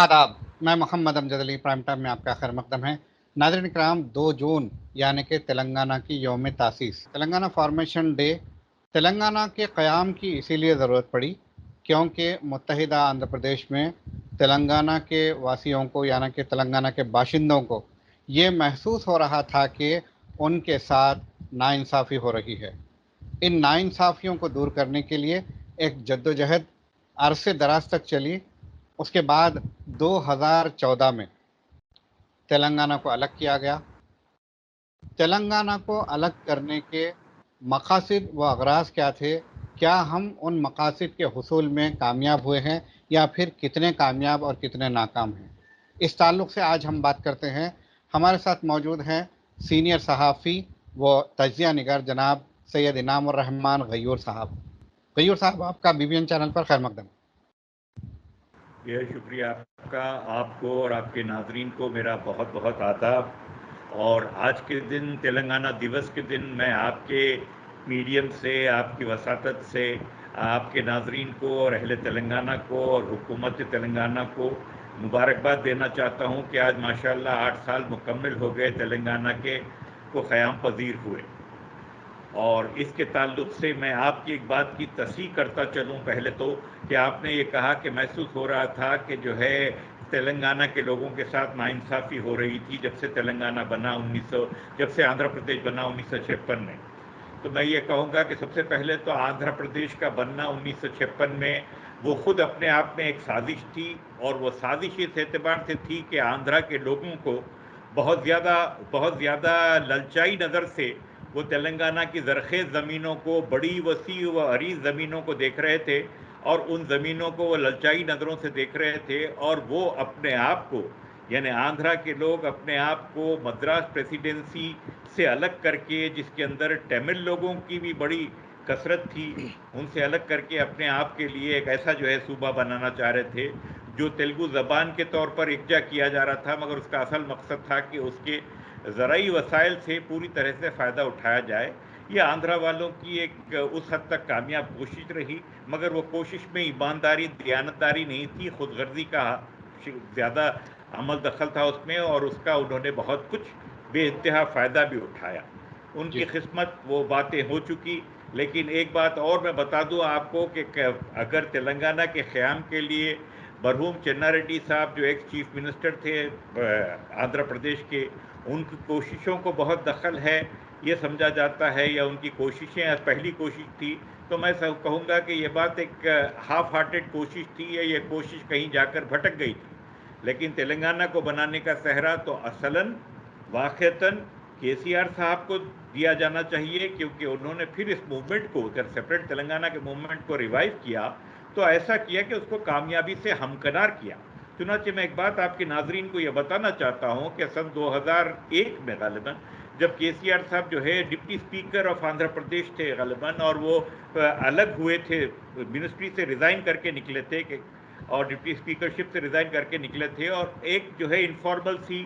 آداب، میں محمد امجد علی prime time میں آپ کا خیر مقدم ہے۔ ناظرین کرام، 2 جون یعنی کہ تلنگانہ کی یوم تاسیس، تلنگانہ فارمیشن ڈے، تلنگانہ کے قیام کی اسی لیے ضرورت پڑی کیونکہ متحدہ آندھرا پردیش میں تلنگانہ کے واسیوں کو یعنی کہ تلنگانہ کے باشندوں کو یہ محسوس ہو رہا تھا کہ ان کے ساتھ ناانصافی ہو رہی ہے۔ ان ناانصافیوں کو دور کرنے کے لیے ایک جدوجہد عرصے دراز تک چلی۔ اس کے بعد 2014 میں تلنگانہ کو الگ کیا گیا۔ تلنگانہ کو الگ کرنے کے مقاصد و اغراض کیا تھے؟ کیا ہم ان مقاصد کے حصول میں کامیاب ہوئے ہیں یا پھر کتنے کامیاب اور کتنے ناکام ہیں؟ اس تعلق سے آج ہم بات کرتے ہیں۔ ہمارے ساتھ موجود ہیں سینئر صحافی و تجزیہ نگار جناب سید انعام الرحمان غیور صاحب۔ غیور صاحب، آپ کا BBN چینل پر خیر مقدم۔ یہ شکریہ آپ کا، آپ کو اور آپ کے ناظرین کو میرا بہت بہت آداب۔ اور آج کے دن تلنگانہ دیوس کے دن میں آپ کے میڈیم سے، آپ کی وساطت سے آپ کے ناظرین کو اور اہل تلنگانہ کو اور حکومت تلنگانہ کو مبارکباد دینا چاہتا ہوں کہ آج ماشاءاللہ 8 سال مکمل ہو گئے تلنگانہ کے کو قیام پذیر ہوئے۔ اور اس کے تعلق سے میں آپ کی ایک بات کی تصحیح کرتا چلوں پہلے تو، کہ آپ نے یہ کہا کہ محسوس ہو رہا تھا کہ جو ہے تلنگانہ کے لوگوں کے ساتھ ناانصافی ہو رہی تھی جب سے تلنگانہ بنا جب سے آندھرا پردیش بنا 1956 میں۔ تو میں یہ کہوں گا کہ سب سے پہلے تو آندھرا پردیش کا بننا 1956 میں وہ خود اپنے آپ میں ایک سازش تھی، اور وہ سازش اس اعتبار سے تھی کہ آندھرا کے لوگوں کو بہت زیادہ للچائی نظر سے وہ تلنگانہ کی زرخیز زمینوں کو، بڑی وسیع و عریض زمینوں کو دیکھ رہے تھے، اور ان زمینوں کو وہ للچائی نظروں سے دیکھ رہے تھے، اور وہ اپنے آپ کو، یعنی آندھرا کے لوگ اپنے آپ کو مدراس پریسیڈنسی سے الگ کر کے، جس کے اندر ٹیمل لوگوں کی بھی بڑی کثرت تھی، ان سے الگ کر کے اپنے آپ کے لیے ایک ایسا جو ہے صوبہ بنانا چاہ رہے تھے جو تیلگو زبان کے طور پر یکجا کیا جا رہا تھا، مگر اس کا اصل مقصد تھا کہ اس کے زرعی وسائل سے پوری طرح سے فائدہ اٹھایا جائے۔ یہ آندھرا والوں کی ایک اس حد تک کامیاب کوشش رہی، مگر وہ کوشش میں ایمانداری، دیانتداری نہیں تھی، خود غرضی کا زیادہ عمل دخل تھا اس میں، اور اس کا انہوں نے بہت کچھ بے انتہا فائدہ بھی اٹھایا۔ ان کی جی قسمت وہ باتیں ہو چکی۔ لیکن ایک بات اور میں بتا دوں آپ کو کہ اگر تلنگانہ کے قیام کے لیے مرحوم چنا ریڈی صاحب جو ایکس چیف منسٹر تھے آندھرا پردیش کے، ان کی کوششوں کو بہت دخل ہے یہ سمجھا جاتا ہے، یا ان کی کوششیں پہلی کوشش تھی، تو میں کہوں گا کہ یہ بات ایک ہاف ہارٹڈ کوشش تھی، یا یہ کوشش کہیں جا کر بھٹک گئی تھی۔ لیکن تلنگانہ کو بنانے کا سہرا تو اصلاً واقعتاً KCR صاحب کو دیا جانا چاہیے، کیونکہ انہوں نے پھر اس موومنٹ کو، جب سیپریٹ تلنگانہ کے موومنٹ کو ریوائیو کیا تو ایسا کیا کہ اس کو کامیابی سے ہمکنار کیا۔ چنانچہ میں ایک بات آپ کے ناظرین کو یہ بتانا چاہتا ہوں کہ سن 2001 میں غالباً جب KCR صاحب جو ہے deputy speaker of Andhra Pradesh تھے غالباً، اور وہ الگ ہوئے تھے، منسٹری سے ریزائن کر کے نکلے تھے، اور ڈپٹی اسپیکرشپ سے ریزائن کر کے نکلے تھے، اور ایک جو ہے انفارمل سی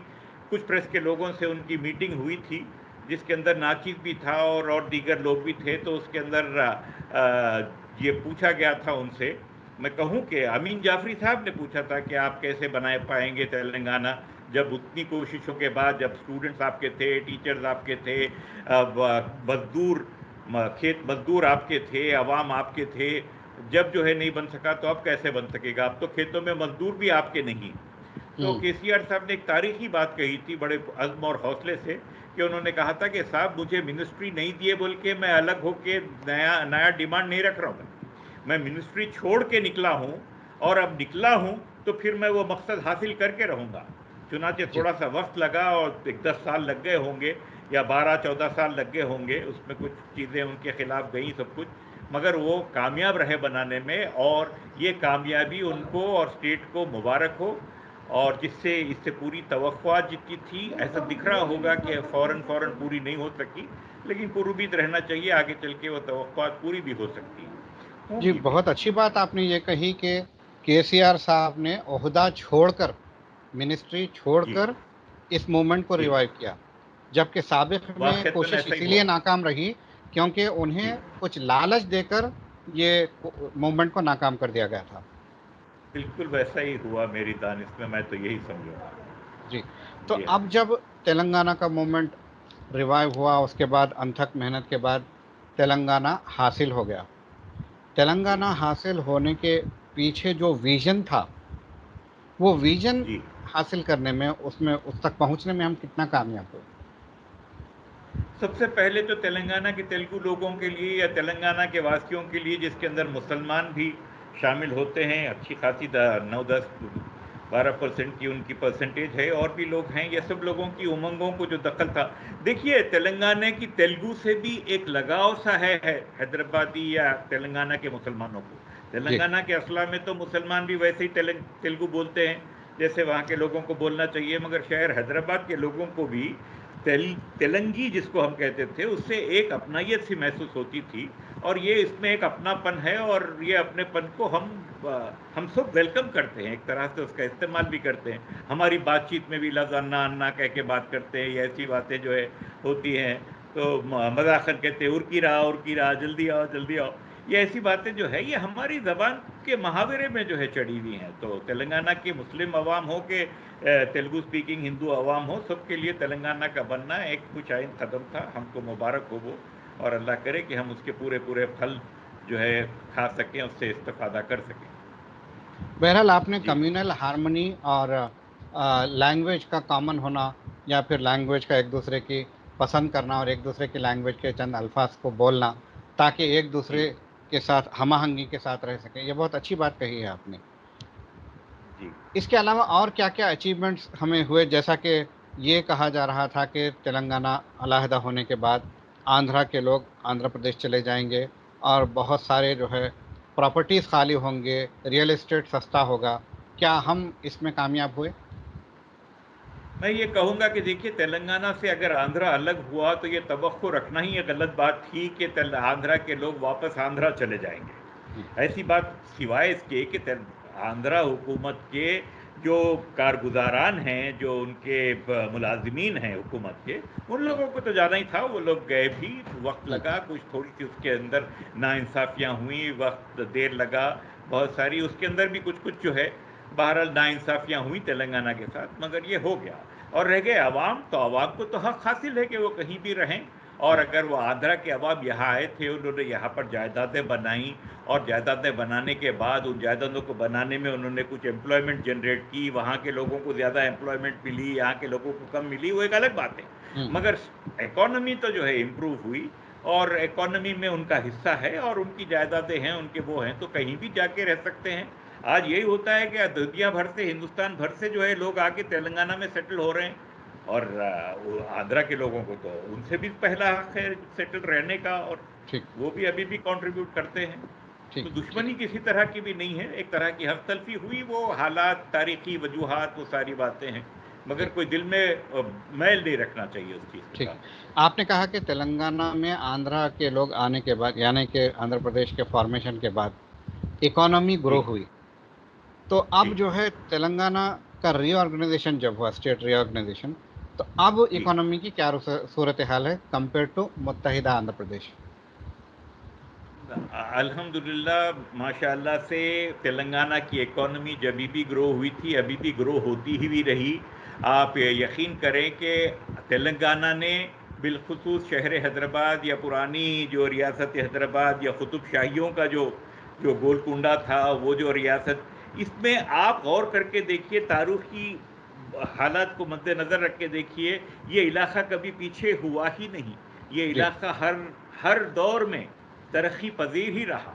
کچھ پریس کے لوگوں سے ان کی میٹنگ ہوئی تھی، جس کے اندر ناچیز بھی تھا اور دیگر لوگ بھی تھے۔ تو اس کے اندر یہ پوچھا گیا تھا ان سے، میں کہوں کہ امین جعفری صاحب نے پوچھا تھا کہ آپ کیسے بنائے پائیں گے تلنگانہ، جب اتنی کوششوں کے بعد، جب اسٹوڈنٹس آپ کے تھے، ٹیچرز آپ کے تھے، کھیت مزدور آپ کے تھے، عوام آپ کے تھے، جب جو ہے نہیں بن سکا تو اب کیسے بن سکے گا؟ اب تو کھیتوں میں مزدور بھی آپ کے نہیں۔ تو KCR صاحب نے ایک تاریخی بات کہی تھی بڑے عزم اور حوصلے سے، کہ انہوں نے کہا تھا کہ صاحب مجھے منسٹری نہیں دیے بول کے میں الگ ہو کے نیا ڈیمانڈ نہیں رکھ رہا ہوں، میں منسٹری چھوڑ کے نکلا ہوں، اور اب نکلا ہوں تو پھر میں وہ مقصد حاصل کر کے رہوں گا۔ چنانچہ جی تھوڑا سا وقت لگا، اور 10 سال لگ گئے ہوں گے، یا 12-14 سال لگ گئے ہوں گے، اس میں کچھ چیزیں ان کے خلاف گئیں سب کچھ، مگر وہ کامیاب رہے بنانے میں، اور یہ کامیابی ان کو اور اسٹیٹ کو مبارک ہو۔ اور اس سے پوری توقعات جتنی تھی، ایسا دکھ رہا ہوگا کہ فوراً پوری نہیں ہو سکی، لیکن پر امید رہنا چاہیے آگے چل کے وہ توقعات پوری بھی ہو سکتی ہیں، ہوں جی، گی بھی۔ بہت اچھی بات آپ نے یہ کہی کہ KCR صاحب نے عہدہ چھوڑ کر، منسٹری چھوڑ جی کر اس موومنٹ کو جی، ریوائیو کیا، جبکہ سابق میں واقعتاً کوشش ایسا ہی اسی ہوا۔ لیے ناکام رہی کیونکہ جی انہیں کچھ لالچ دے کر یہ موومنٹ کو ناکام کر دیا گیا تھا۔ بالکل ویسا ہی ہوا میری دانش میں تو یہی سمجھوں گا. جی. تو جی ہاں. اب جب تلنگانہ کا موومنٹ ریوائیو ہوا، اس کے بعد انتھک محنت کے بعد تلنگانہ حاصل ہو گیا. جی تلنگانہ حاصل ہونے کے پیچھے جو ویژن تھا، وہ ویژن جی. حاصل کرنے میں، اس تک پہنچنے میں ہم کتنا کامیاب ہوئے؟ سب سے پہلے تو تلنگانہ کے تیلگو لوگوں کے لیے یا تلنگانہ کے واسیوں کے لیے، جس کے اندر مسلمان بھی شامل ہوتے ہیں، اچھی خاصی 9-10-12% کی ان کی پرسنٹیج ہے، اور بھی لوگ ہیں، یہ سب لوگوں کی امنگوں کو جو دخل تھا. دیکھیے تلنگانہ کی تیلگو سے بھی ایک لگاؤ سا ہے حیدرآبادی یا تلنگانہ کے مسلمانوں کو. جی تلنگانہ کے اصلا میں تو مسلمان بھی ویسے ہی تیلگو بولتے ہیں جیسے وہاں کے لوگوں کو بولنا چاہیے، مگر شہر حیدرآباد کے لوگوں کو بھی تلنگی جس کو ہم کہتے تھے، اس سے ایک اپنائیت سی محسوس ہوتی تھی. اور یہ اس میں ایک اپنا پن ہے، اور یہ اپنے پن کو ہم سب ویلکم کرتے ہیں، ایک طرح سے اس کا استعمال بھی کرتے ہیں. ہماری بات چیت میں بھی لفظ انا انا کہہ کے بات کرتے ہیں. یہ ایسی باتیں جو ہے ہوتی ہیں تو مذاقن کہتے ہیں ارکی رہا جلدی آؤ جلدی آؤ. یہ ایسی باتیں جو ہے یہ ہماری زبان کے محاورے میں جو ہے چڑھی ہوئی ہیں. تو تلنگانہ کے مسلم عوام ہو کہ تیلگو سپیکنگ ہندو عوام ہو، سب کے لیے تلنگانہ کا بننا ایک خوش آئند قدم تھا. ہم کو مبارک ہو وہ، اور اللہ کرے کہ ہم اس کے پورے پھل جو ہے کھا سکیں، اس سے استفادہ کر سکیں. بہرحال آپ نے جی کمیونل ہارمنی اور لینگویج کا کامن ہونا، یا پھر لینگویج کا ایک دوسرے کی پسند کرنا اور ایک دوسرے کی لینگویج کے چند الفاظ کو بولنا تاکہ ایک جی دوسرے کے ساتھ ہم آہنگی کے ساتھ رہ سکیں، یہ بہت اچھی بات کہی ہے آپ نے. جی. اس کے علاوہ اور کیا کیا اچیومنٹس ہمیں ہوئے؟ جیسا کہ یہ کہا جا رہا تھا کہ تلنگانہ علیحدہ ہونے کے بعد آندھرا کے لوگ آندھرا پردیش چلے جائیں گے اور بہت سارے جو ہے پراپرٹیز خالی ہوں گے، ریئل اسٹیٹ سستا ہوگا. کیا ہم اس میں کامیاب ہوئے؟ میں یہ کہوں گا کہ دیکھیے تلنگانہ سے اگر آندھرا الگ ہوا تو یہ توقع رکھنا ہی ایک غلط بات تھی کہ آندھرا کے لوگ واپس آندھرا چلے جائیں گے. ایسی بات سوائے اس کے کہ آندھرا حکومت کے جو کارگزاران ہیں، جو ان کے ملازمین ہیں حکومت کے، ان لوگوں کو تو جانا ہی تھا. وہ لوگ گئے بھی، وقت لگا، کچھ تھوڑی سی اس کے اندر ناانصافیاں ہوئیں، وقت دیر لگا بہت ساری، اس کے اندر بھی کچھ جو ہے بہرحال ناانصافیاں ہوئیں تلنگانہ کے ساتھ، مگر یہ ہو گیا. اور رہ گئے عوام، تو عوام کو تو حق حاصل ہے کہ وہ کہیں بھی رہیں. اور اگر وہ آندھرا کے عوام یہاں آئے تھے، انہوں نے یہاں پر جائیدادیں بنائیں، اور جائیدادیں بنانے کے بعد ان جائیدادوں کو بنانے میں انہوں نے کچھ امپلائمنٹ جنریٹ کی، وہاں کے لوگوں کو زیادہ امپلائمنٹ ملی، یہاں کے لوگوں کو کم ملی، وہ ایک الگ بات ہے. مگر اکانومی تو جو ہے امپروو ہوئی، اور اکانومی میں ان کا حصہ ہے، اور ان کی جائیدادیں ہیں، ان کے وہ ہیں، تو کہیں بھی جا کے رہ سکتے ہیں. آج یہی ہوتا ہے کہ دنیا بھر سے، ہندوستان بھر سے جو ہے لوگ آ کے تلنگانہ میں سیٹل ہو رہے ہیں. اور آندھرا کے لوگوں کو تو ان سے بھی پہلا حق ہے سیٹل رہنے کا، اور ٹھیک وہ بھی ابھی بھی کنٹریبیوٹ کرتے ہیں. ٹھیک تو ٹھیک. دشمنی کسی طرح کی بھی نہیں ہے، ایک طرح کی حق تلفی ہوئی، وہ حالات، تاریخی وجوہات، وہ ساری باتیں ہیں، مگر ٹھیک کوئی دل میں میل نہیں رکھنا چاہیے اس چیز کے ٹھیک. ساتھ. آپ نے کہا کہ تلنگانہ میں آندھرا کے لوگ آنے کے بعد، یعنی کہ آندھرا پردیش کے فارمیشن کے بعد اکانومی گرو جی ہوئی. تو جی اب جو ہے تلنگانہ کا ری آرگنائزیشن جب ہوا، اسٹیٹ ری آرگنائزیشن، تو اب جی. اکانومی کی کیا صورتحال ہے کمپیئر ٹو متحدہ آندھرا پردیش؟ الحمدللہ ماشاء اللہ سے تلنگانہ کی اکانومی جبھی بھی گرو ہوئی تھی، ابھی بھی گرو ہوتی ہی بھی رہی. آپ یقین کریں کہ تلنگانہ نے بالخصوص شہر حیدرآباد یا پرانی جو ریاست حیدرآباد یا قطب شاہیوں کا جو گولکنڈہ تھا، وہ جو ریاست، اس میں آپ غور کر کے دیکھیے، تاریخی حالات کو مد نظر رکھ کے دیکھیے، یہ علاقہ کبھی پیچھے ہوا ہی نہیں. یہ جی علاقہ ہر دور میں ترقی پذیر ہی رہا.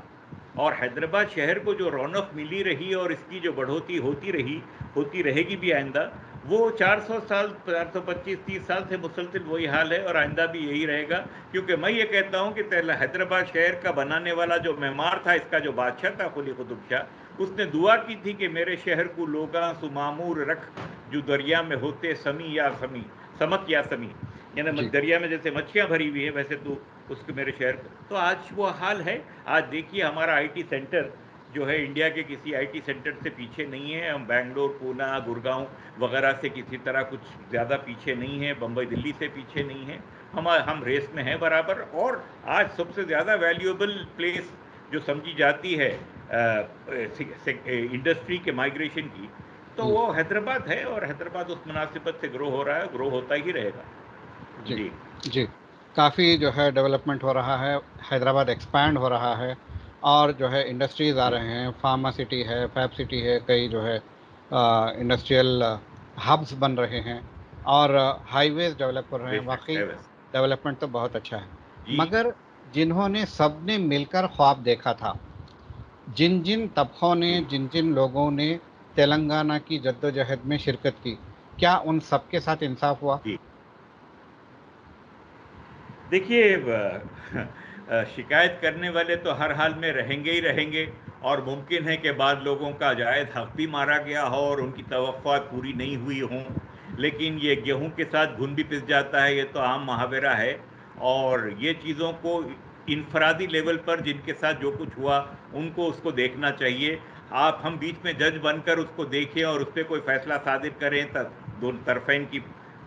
اور حیدرآباد شہر کو جو رونق ملی رہی اور اس کی جو بڑھوتی ہوتی رہے گی بھی آئندہ، وہ 400 سال، 425-30 سال سے مسلسل وہی حال ہے، اور آئندہ بھی یہی رہے گا. کیونکہ میں یہ کہتا ہوں کہ حیدرآباد شہر کا بنانے والا جو معمار تھا، اس کا جو بادشاہ تھا قلی قطب شاہ، اس نے دعا کی تھی کہ میرے شہر کو لوگاں سو معمور رکھ، جو دریا میں ہوتے سمک یا سمی، یعنی جی دریا میں جیسے مچھیاں بھری ہوئی ہیں ویسے تو اس کے میرے شہر. تو آج وہ حال ہے. آج دیکھیے ہمارا آئی ٹی سینٹر جو ہے انڈیا کے کسی آئی ٹی سینٹر سے پیچھے نہیں ہے. ہم بنگلور، پونا، گڑگاؤں وغیرہ سے کسی طرح کچھ زیادہ پیچھے نہیں ہے. بمبئی، دلی سے پیچھے نہیں ہے. ہم ریس میں ہیں برابر. اور آج سب سے زیادہ ویلیوبل پلیس جو سمجھی جاتی ہے انڈسٹری کے مائگریشن کی، تو وہ حیدرآباد ہے، اور حیدرآباد اس مناسبت سے گرو ہو رہا ہے، گرو ہوتا ہی رہے گا. جی جی، کافی جو ہے ڈیولپمنٹ ہو رہا ہے، حیدرآباد ایکسپینڈ ہو رہا ہے، اور جو ہے انڈسٹریز آ رہے ہیں، فارما سٹی ہے، فیب سٹی ہے، کئی جو ہے انڈسٹریل ہبس بن رہے ہیں، اور ہائی ویز ڈیولپ ہو رہے بے ہیں. شک واقعی ہے ویسے. ڈیولپمنٹ تو بہت اچھا ہے. جی مگر جنہوں نے سب نے مل کر خواب دیکھا تھا، جن جن طبقوں نے، جی جن جن لوگوں نے تلنگانہ کی جدوجہد میں شرکت کی، کیا ان سب کے ساتھ انصاف ہوا؟ جی، دیکھیے شکایت کرنے والے تو ہر حال میں رہیں گے ہی رہیں گے، اور ممکن ہے کہ بعض لوگوں کا جائز حق بھی مارا گیا ہو اور ان کی توقعات پوری نہیں ہوئی ہوں، لیکن یہ گیہوں کے ساتھ گھن بھی پس جاتا ہے، یہ تو عام محاورہ ہے. اور یہ چیزوں کو انفرادی لیول پر جن کے ساتھ جو کچھ ہوا ان کو اس کو دیکھنا چاہیے. ہم بیچ میں جج بن کر اس کو دیکھیں اور اس پہ کوئی فیصلہ صادر کریں دونوں طرفین کی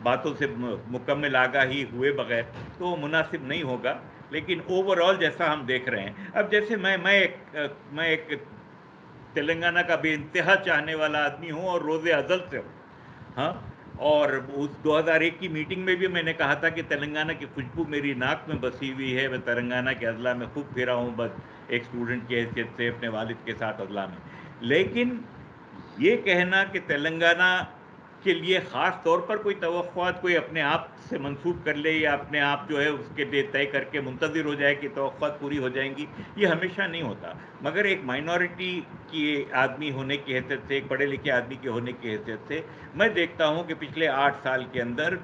باتوں سے مکمل آگاہی ہوئے بغیر، تو مناسب نہیں ہوگا. لیکن اوور آل جیسا ہم دیکھ رہے ہیں، اب جیسے میں ایک تلنگانہ کا بے انتہا چاہنے والا آدمی ہوں اور روز ازل سے ہوں. ہاں، اور اس 2001 کی میٹنگ میں بھی میں نے کہا تھا کہ تلنگانہ کی خوشبو میری ناک میں بسی ہوئی ہے، میں تلنگانہ کے اضلاع میں خوب پھرا ہوں، بس ایک اسٹوڈنٹ کی حیثیت سے اپنے والد کے ساتھ اضلاع میں. لیکن یہ کہنا کہ تلنگانہ کے لیے خاص طور پر کوئی توقعات کوئی اپنے آپ سے منسوب کر لے یا اپنے آپ جو ہے اس کے لیے طے کر کے منتظر ہو جائے کہ توقعات پوری ہو جائیں گی، یہ ہمیشہ نہیں ہوتا. مگر ایک مائنورٹی کی آدمی ہونے کی حیثیت سے، ایک پڑھے لکھے آدمی کے ہونے کی حیثیت سے میں دیکھتا ہوں کہ پچھلے 8 سال کے اندر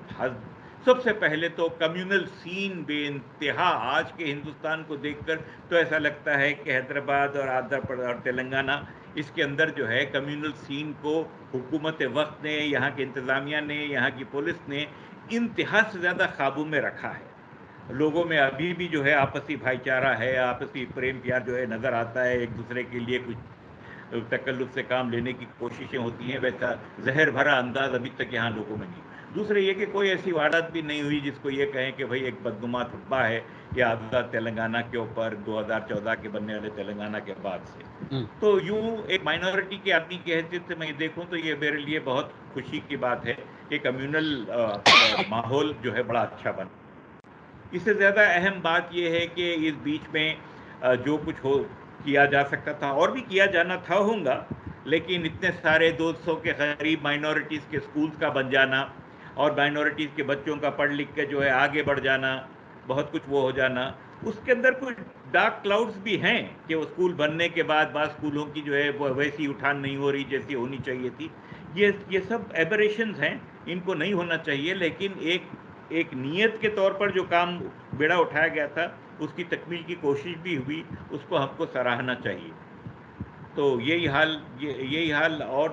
سب سے پہلے تو کمیونل سین بے انتہا، آج کے ہندوستان کو دیکھ کر تو ایسا لگتا ہے کہ حیدرآباد اور آندھرا پردیش اور تلنگانہ، اس کے اندر جو ہے کمیونل سین کو حکومت وقت نے، یہاں کی انتظامیہ نے، یہاں کی پولیس نے انتہا سے زیادہ قابو میں رکھا ہے. لوگوں میں ابھی بھی جو ہے آپسی بھائی چارہ ہے، آپسی پریم پیار جو ہے نظر آتا ہے، ایک دوسرے کے لیے کچھ تکلف سے کام لینے کی کوششیں ہوتی ہیں، ویسا زہر بھرا انداز ابھی تک یہاں لوگوں میں نہیں. دوسرے یہ کہ کوئی ایسی واردات بھی نہیں ہوئی جس کو یہ کہیں کہ بھئی ایک بدگما خطبہ ہے یہ آزاد تلنگانہ کے اوپر 2014 کے بننے والے تلنگانہ کے بعد سے. تو یوں ایک مائنورٹی کے آدمی کی حیثیت سے میں دیکھوں تو یہ میرے لیے بہت خوشی کی بات ہے کہ کمیونل ماحول جو ہے بڑا اچھا بنا. اس سے زیادہ اہم بات یہ ہے کہ اس بیچ میں جو کچھ کیا جا سکتا تھا اور بھی کیا جانا تھا ہوگا، لیکن اتنے سارے 200 کے قریب مائنورٹیز کے سکولز کا بن جانا اور مائنورٹیز کے بچوں کا پڑھ لکھ کے جو ہے آگے بڑھ جانا، بہت کچھ وہ ہو جانا، اس کے اندر کچھ ڈارک کلاؤڈز بھی ہیں کہ وہ اسکول بننے کے بعد بعض اسکولوں کی جو ہے وہ ویسی اٹھان نہیں ہو رہی جیسی ہونی چاہیے تھی. یہ سب ایبریشنز ہیں، ان کو نہیں ہونا چاہیے. لیکن ایک نیت کے طور پر جو کام بیڑا اٹھایا گیا تھا اس کی تکمیل کی کوشش بھی ہوئی، اس کو ہم کو سراہنا چاہیے. تو یہی حال اور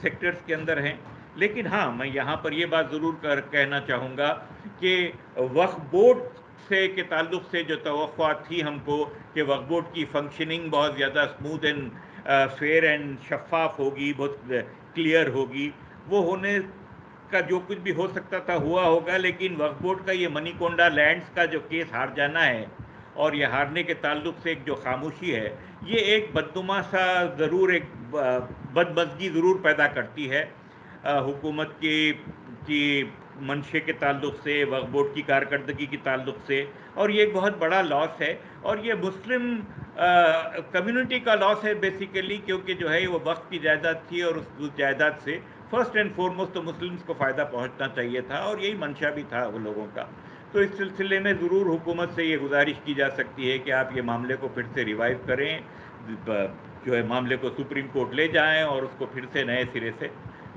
سیکٹرز کے اندر ہیں. لیکن ہاں، میں یہاں پر یہ بات ضرور کہنا چاہوں گا کہ وقف بورڈ کے تعلق سے جو توقعات تھی ہم کو کہ وقف بورڈ کی فنکشننگ بہت زیادہ اسموتھ اینڈ فیئر اینڈ شفاف ہوگی، بہت کلیئر ہوگی، وہ ہونے کا جو کچھ بھی ہو سکتا تھا ہوا ہوگا. لیکن وقف بورڈ کا یہ منی کونڈا لینڈز کا جو کیس ہار جانا ہے اور یہ ہارنے کے تعلق سے ایک جو خاموشی ہے، یہ ایک بدنما سا ضرور، ایک بدمزگی ضرور پیدا کرتی ہے حکومت کی منشے کے تعلق سے، وقف بورڈ کی کارکردگی کے تعلق سے. اور یہ ایک بہت بڑا لاس ہے، اور یہ مسلم کمیونٹی کا لاس ہے بیسیکلی، کیونکہ جو ہے وہ وقف کی جائیداد تھی اور اس جائیداد سے فرسٹ اینڈ فورموسٹ تو مسلمس کو فائدہ پہنچنا چاہیے تھا، اور یہی منشا بھی تھا وہ لوگوں کا. تو اس سلسلے میں ضرور حکومت سے یہ گزارش کی جا سکتی ہے کہ آپ یہ معاملے کو پھر سے ریوائیو کریں، جو ہے معاملے کو سپریم کورٹ لے جائیں اور اس کو پھر سے نئے سرے سے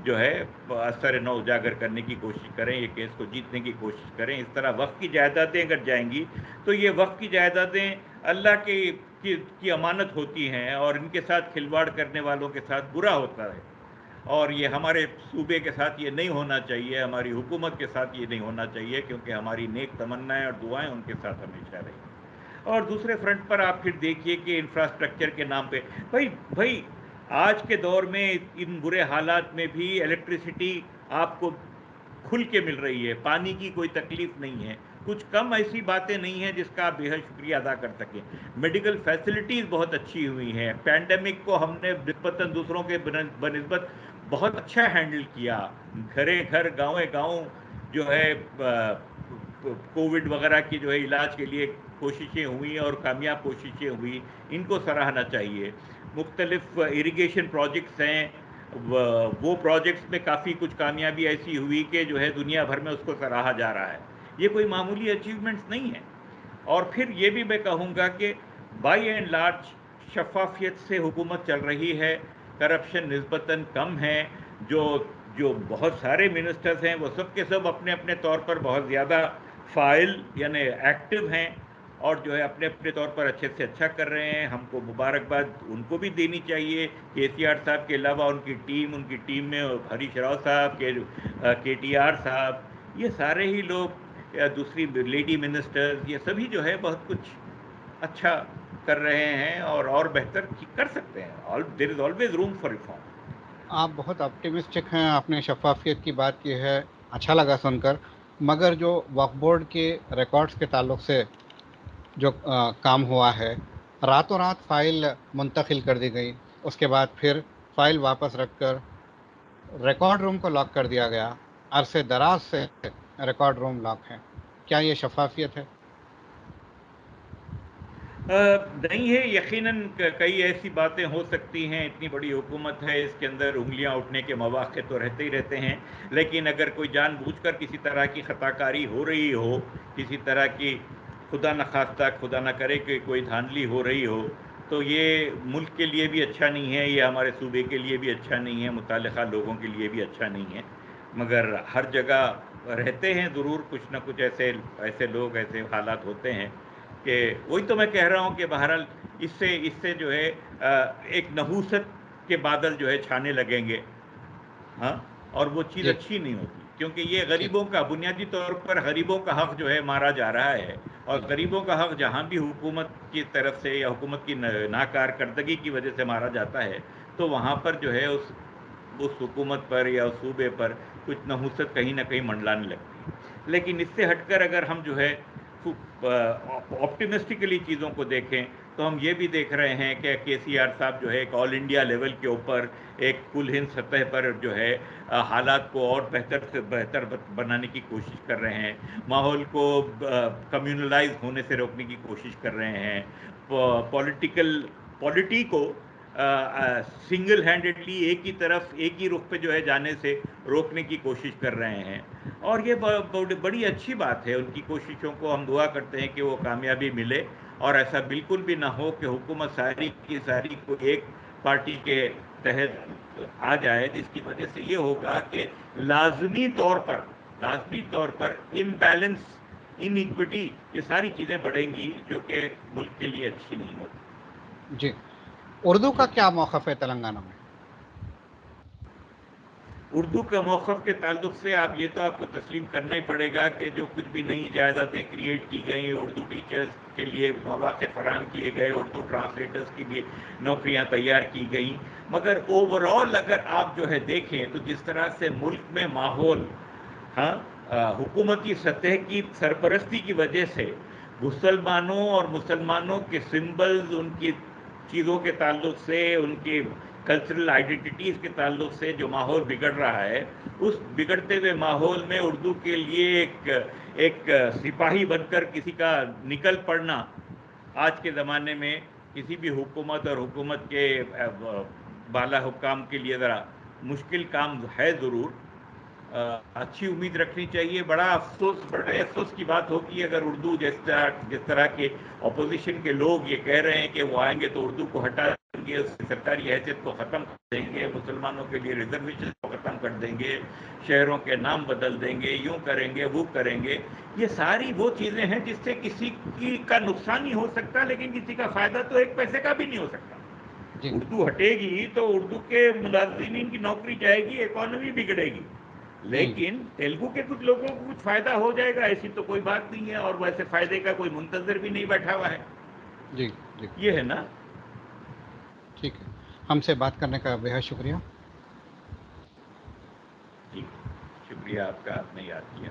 جو ہے اثر نو اجاگر کرنے کی کوشش کریں، یہ کیس کو جیتنے کی کوشش کریں. اس طرح وقف کی جائیدادیں اگر جائیں گی تو یہ وقف کی جائیدادیں اللہ کی امانت ہوتی ہیں، اور ان کے ساتھ کھلواڑ کرنے والوں کے ساتھ برا ہوتا ہے. اور یہ ہمارے صوبے کے ساتھ یہ نہیں ہونا چاہیے، ہماری حکومت کے ساتھ یہ نہیں ہونا چاہیے، کیونکہ ہماری نیک تمنائیں اور دعائیں ان کے ساتھ ہمیشہ رہیں. اور دوسرے فرنٹ پر آپ پھر دیکھیے کہ انفراسٹرکچر کے نام پہ بھائی آج کے دور میں ان برے حالات میں بھی الیکٹریسٹی آپ کو کھل کے مل رہی ہے، پانی کی کوئی تکلیف نہیں ہے، کچھ کم ایسی باتیں نہیں ہیں جس کا آپ بے حد شکریہ ادا کر سکیں. میڈیکل فیسلٹیز بہت اچھی ہوئی ہیں. پینڈیمک کو ہم نے نسبتاً دوسروں کے بنسبت بہت اچھا ہینڈل کیا. گھرے گھر گاؤں گاؤں جو ہے کووڈ وغیرہ کی جو ہے علاج کے لیے کوششیں ہوئیں اور کامیاب کوششیں ہوئی. ان کو سراہنا چاہیے. مختلف اریگیشن پروجیکٹس ہیں, وہ پروجیکٹس میں کافی کچھ کامیابی ایسی ہوئی کہ جو ہے دنیا بھر میں اس کو سراہا جا رہا ہے. یہ کوئی معمولی اچیومنٹس نہیں ہیں. اور پھر یہ بھی میں کہوں گا کہ بائی اینڈ لارج شفافیت سے حکومت چل رہی ہے. کرپشن نسبتاً کم ہے. جو بہت سارے منسٹرز ہیں وہ سب کے سب اپنے اپنے طور پر بہت زیادہ فائل یعنی ایکٹیو ہیں, اور جو ہے اپنے اپنے طور پر اچھے سے اچھا کر رہے ہیں. ہم کو مبارکباد ان کو بھی دینی چاہیے. KCR صاحب کے علاوہ ان کی ٹیم میں ہریش راؤ صاحب, KTR صاحب, یہ سارے ہی لوگ, دوسری لیڈی منسٹرز, یہ سبھی جو ہے بہت کچھ اچھا کر رہے ہیں اور بہتر کر سکتے ہیں. There is always room for reform. آپ بہت آپٹیمسٹک ہیں, آپ نے شفافیت کی بات کی ہے, اچھا لگا سن کر. مگر جو وقف بورڈ کے ریکارڈز کے تعلق سے جو کام ہوا ہے, راتوں رات فائل منتقل کر دی گئی, اس کے بعد پھر فائل واپس رکھ کر ریکارڈ روم کو لاک کر دیا گیا. عرصے دراز سے ریکارڈ روم لاک ہے. کیا یہ شفافیت ہے؟ نہیں ہے. یقیناً کئی ایسی باتیں ہو سکتی ہیں. اتنی بڑی حکومت ہے, اس کے اندر انگلیاں اٹھنے کے مواقع تو رہتے ہی رہتے ہیں. لیکن اگر کوئی جان بوجھ کر کسی طرح کی خطا کاری ہو رہی ہو, کسی طرح کی خدا نخواستہ خدا نہ کرے کہ کوئی دھاندلی ہو رہی ہو, تو یہ ملک کے لیے بھی اچھا نہیں ہے, یہ ہمارے صوبے کے لیے بھی اچھا نہیں ہے, متعلقہ لوگوں کے لیے بھی اچھا نہیں ہے. مگر ہر جگہ رہتے ہیں ضرور کچھ نہ کچھ ایسے لوگ, ایسے حالات ہوتے ہیں کہ وہی تو میں کہہ رہا ہوں کہ بہرحال اس سے جو ہے ایک نحوست کے بادل جو ہے چھانے لگیں گے. ہاں, اور وہ چیز جی اچھی نہیں ہوتی, کیونکہ یہ جی غریبوں کا, بنیادی طور پر غریبوں کا حق جو ہے مارا جا رہا ہے. اور جی غریبوں کا حق جہاں بھی حکومت کی طرف سے یا حکومت کی ناکارکردگی کی وجہ سے مارا جاتا ہے, تو وہاں پر جو ہے اس حکومت پر یا اس صوبے پر کچھ نحوست کہیں نہ کہیں منڈلانے لگتی ہے. لیکن اس سے ہٹ کر اگر ہم جو ہے آپٹیمسٹکلی چیزوں کو دیکھیں تو ہم یہ بھی دیکھ رہے ہیں کہ KCR صاحب جو ہے ایک آل انڈیا لیول کے اوپر, ایک کل ہند سطح پر جو ہے حالات کو اور بہتر سے بہتر بنانے کی کوشش کر رہے ہیں. ماحول کو کمیونلائز ہونے سے روکنے کی کوشش کر رہے ہیں. پالیٹی کو سنگل ہینڈڈلی ایک ہی طرف, ایک ہی رخ پہ جو ہے جانے سے روکنے کی کوشش کر رہے ہیں. اور یہ بڑی اچھی بات ہے. ان کی کوششوں کو ہم دعا کرتے ہیں کہ وہ کامیابی ملے, اور ایسا بالکل بھی نہ ہو کہ حکومت ساری کی ساری کو ایک پارٹی کے تحت آ جائے, جس کی وجہ سے یہ ہوگا کہ لازمی طور پر امبیلنس, ان ایکوٹی, یہ ساری چیزیں بڑھیں گی جو کہ ملک کے لیے اچھی نہیں ہوتی. جی. اردو کا کیا موقف ہے تلنگانہ میں؟ اردو کے موقف کے تعلق سے آپ کو تسلیم کرنا ہی پڑے گا کہ جو کچھ بھی نئی جائیدادیں کریٹ کی گئیں, اردو ٹیچرز کے لیے مواقع فراہم کیے گئے, اردو ٹرانسلیٹرز کے لیے نوکریاں تیار کی گئیں, مگر اوور آل اگر آپ جو ہے دیکھیں تو جس طرح سے ملک میں ماحول, ہاں, حکومتی سطح کی سرپرستی کی وجہ سے مسلمانوں کے سمبلز, ان کی چیزوں کے تعلق سے, ان کی کلچرل آئیڈینٹیٹیز کے تعلق سے جو ماحول بگڑ رہا ہے, اس بگڑتے ہوئے ماحول میں اردو کے لیے ایک سپاہی بن کر کسی کا نکل پڑنا آج کے زمانے میں کسی بھی حکومت اور حکومت کے بالا حکام کے لیے ذرا مشکل کام ہے ضرور. اچھی امید رکھنی چاہیے. بڑے افسوس کی بات ہوگی اگر اردو جس طرح کے اپوزیشن کے لوگ یہ کہہ رہے ہیں کہ وہ آئیں گے تو اردو کو ہٹا دیں گے, اس کی سرکاری حیثیت کو ختم کر دیں گے, مسلمانوں کے لیے ریزرویشن کو ختم کر دیں گے, شہروں کے نام بدل دیں گے, یوں کریں گے, وہ کریں گے. یہ ساری وہ چیزیں ہیں جس سے کسی کا نقصان ہی ہو سکتا, لیکن کسی کا فائدہ تو ایک پیسے کا بھی نہیں ہو سکتا. جی اردو ہٹے گی تو اردو کے ملازمین کی نوکری جائے گی, اکانومی بگڑے گی. جی لیکن تیلگو کے کچھ لوگوں کو کچھ فائدہ ہو جائے گا, ایسی تو کوئی بات نہیں ہے, اور ویسے فائدے کا کوئی منتظر بھی نہیں بیٹھا ہوا ہے. جی جی یہ ہے نا. ٹھیک ہے. ہم سے بات کرنے کا بے حد شکریہ. جی, شکریہ آپ کا, آپ نے یاد کیا.